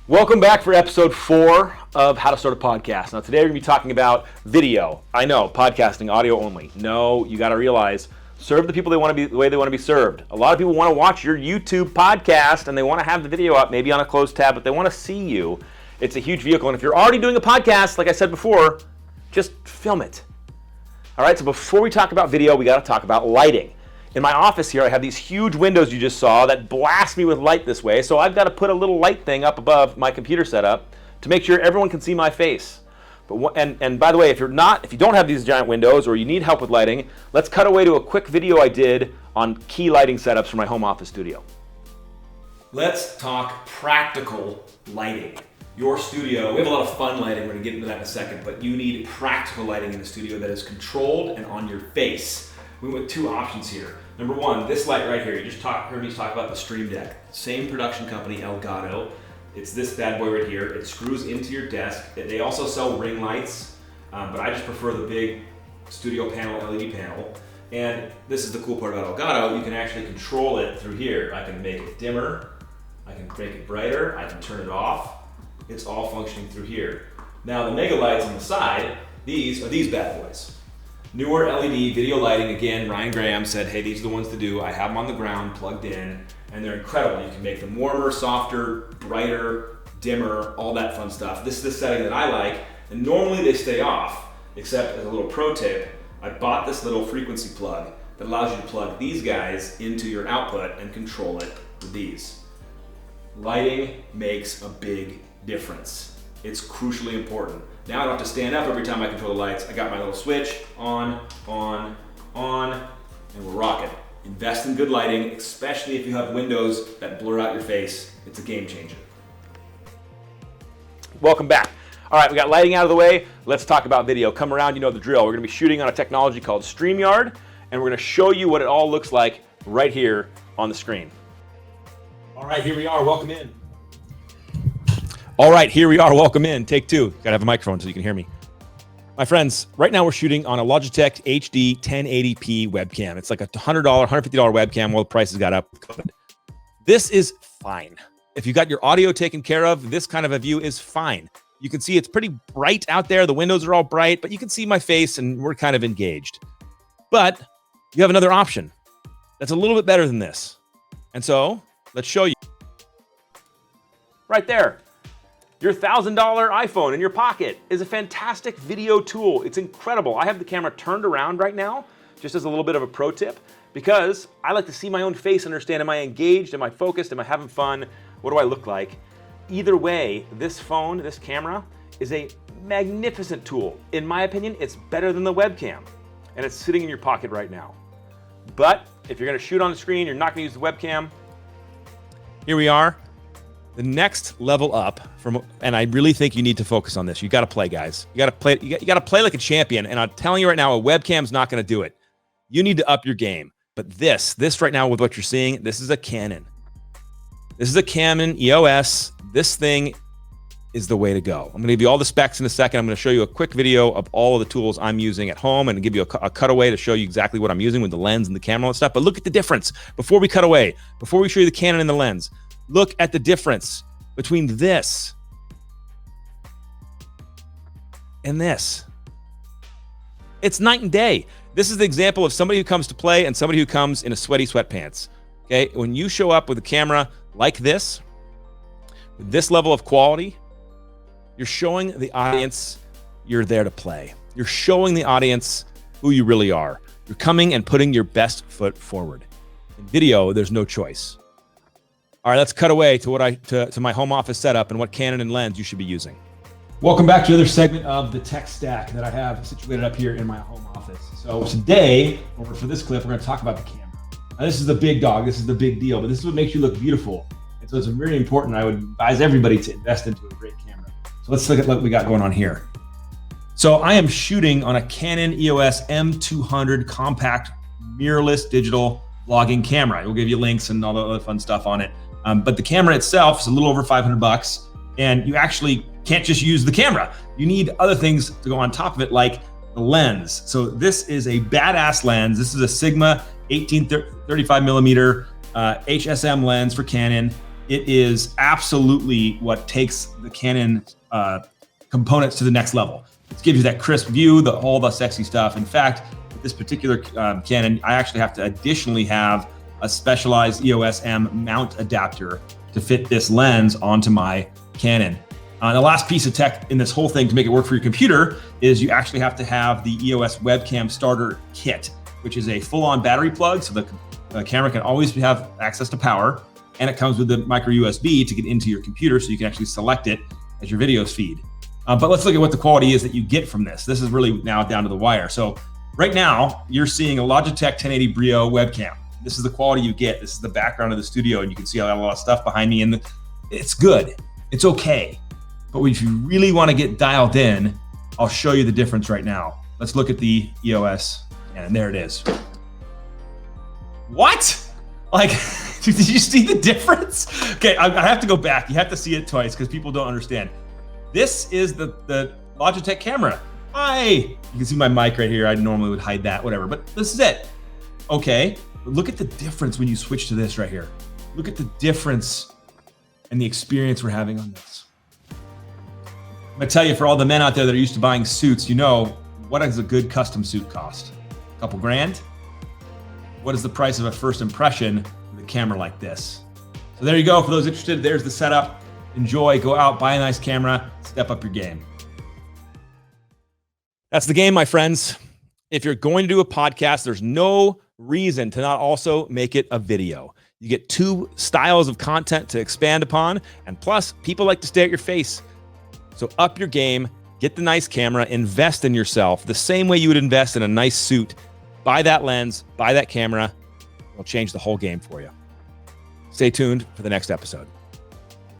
Welcome back for episode 4 of How to Start a Podcast. Now today we're going to be talking about video. I know, podcasting, audio only. No, you got to realize, serve the people they want to be the way they want to be served. A lot of people want to watch your YouTube podcast and they want to have the video up, maybe on a closed tab, but they want to see you. It's a huge vehicle, and if you're already doing a podcast, like I said before, just film it. All right, so before we talk about video, we got to talk about lighting. In my office here, I have these huge windows you just saw that blast me with light this way, so I've got to put a little light thing up above my computer setup to make sure everyone can see my face. And by the way, if you don't have these giant windows or you need help with lighting, let's cut away to a quick video I did on key lighting setups for my home office studio. Let's talk practical lighting. Your studio, we have a lot of fun lighting, we're going to get into that in a second, but you need practical lighting in the studio that is controlled and on your face. We went with 2 options here. Number 1, this light right here. You just heard me talk about the Stream Deck. Same production company, Elgato. It's this bad boy right here. It screws into your desk. They also sell ring lights, but I just prefer the big studio panel, LED panel. And this is the cool part about Elgato. You can actually control it through here. I can make it dimmer. I can make it brighter. I can turn it off. It's all functioning through here. Now the mega lights on the side, these are these bad boys. Newer LED video lighting, again, Ryan Graham said, hey, these are the ones to do. I have them on the ground, plugged in, and they're incredible. You can make them warmer, softer, brighter, dimmer, all that fun stuff. This is the setting that I like, and normally they stay off, except as a little pro tip, I bought this little frequency plug that allows you to plug these guys into your output and control it with these. Lighting makes a big difference. It's crucially important. Now I don't have to stand up every time I control the lights. I got my little switch, on, and we're rocking. Invest in good lighting, especially if you have windows that blur out your face. It's a game changer. Welcome back. All right, we got lighting out of the way. Let's talk about video. Come around, you know the drill. We're gonna be shooting on a technology called StreamYard, and we're gonna show you what it all looks like right here on the screen. All right, here we are, welcome in. All right, here we are. Welcome in. Take 2. Gotta have a microphone so you can hear me. My friends, right now we're shooting on a Logitech HD 1080p webcam. It's like a $100, $150 webcam. Well, the prices got up. This is fine. If you got your audio taken care of, this kind of a view is fine. You can see it's pretty bright out there. The windows are all bright, but you can see my face and we're kind of engaged. But you have another option that's a little bit better than this. And so let's show you. Right there. Your $1,000 iPhone in your pocket is a fantastic video tool. It's incredible. I have the camera turned around right now, just as a little bit of a pro tip, because I like to see my own face, understand, am I engaged, am I focused, am I having fun, what do I look like? Either way, this phone, this camera, is a magnificent tool. In my opinion, it's better than the webcam, and it's sitting in your pocket right now. But if you're gonna shoot on the screen, you're not gonna use the webcam, here we are. The next level up and I really think you need to focus on this. You got to play, guys. You got to play. You got to play like a champion. And I'm telling you right now, a webcam's not going to do it. You need to up your game. But this right now with what you're seeing, this is a Canon. This is a Canon EOS. This thing is the way to go. I'm going to give you all the specs in a second. I'm going to show you a quick video of all of the tools I'm using at home and give you a cutaway to show you exactly what I'm using with the lens and the camera and stuff. But look at the difference before we cut away, before we show you the Canon and the lens. Look at the difference between this and this. It's night and day. This is the example of somebody who comes to play and somebody who comes in a sweaty sweatpants. Okay, when you show up with a camera like this, with this level of quality, you're showing the audience you're there to play. You're showing the audience who you really are. You're coming and putting your best foot forward. In video, there's no choice. All right, let's cut away to my home office setup and what Canon and lens you should be using. Welcome back to the other segment of the tech stack that I have situated up here in my home office. So today, for this clip, we're going to talk about the camera. Now, this is the big dog. This is the big deal, but this is what makes you look beautiful. And so it's very important. I would advise everybody to invest into a great camera. So let's look at what we got going on here. So I am shooting on a Canon EOS M200 compact mirrorless digital vlogging camera. We'll give you links and all the other fun stuff on it. But the camera itself is a little over $500, and you actually can't just use the camera. You need other things to go on top of it, like the lens. So this is a badass lens. This is a Sigma 1835 millimeter HSM lens for Canon. it is absolutely what takes the Canon components to the next level. It gives you that crisp view, all the sexy stuff. In fact, with this particular Canon, I actually have to additionally have a specialized EOS M mount adapter to fit this lens onto my Canon. The last piece of tech in this whole thing to make it work for your computer is you actually have to have the EOS webcam starter kit, which is a full-on battery plug, so the camera can always have access to power, and it comes with the micro USB to get into your computer so you can actually select it as your videos feed. But let's look at what the quality is that you get from this. This is really now down to the wire. So right now, you're seeing a Logitech 1080 Brio webcam. This is the quality you get. This is the background of the studio, and you can see I got a lot of stuff behind me, and it's good. It's okay. But if you really want to get dialed in, I'll show you the difference right now. Let's look at the EOS, and there it is. What? Like, did you see the difference? Okay, I have to go back. You have to see it twice because people don't understand. This is the Logitech camera. Hi. You can see my mic right here. I normally would hide that, whatever, but this is it. Okay, but look at the difference when you switch to this right here. Look at the difference and the experience we're having on this. I'm gonna tell you, for all the men out there that are used to buying suits, you know, what does a good custom suit cost? A couple grand? What is the price of a first impression with a camera like this? So there you go. For those interested, there's the setup. Enjoy, go out, buy a nice camera, step up your game. That's the game, my friends. If you're going to do a podcast, there's no reason to not also make it a video. You get two styles of content to expand upon, and plus, people like to stare at your face. So up your game, get the nice camera, invest in yourself the same way you would invest in a nice suit. Buy that lens, buy that camera. It'll change the whole game for you. Stay tuned for the next episode.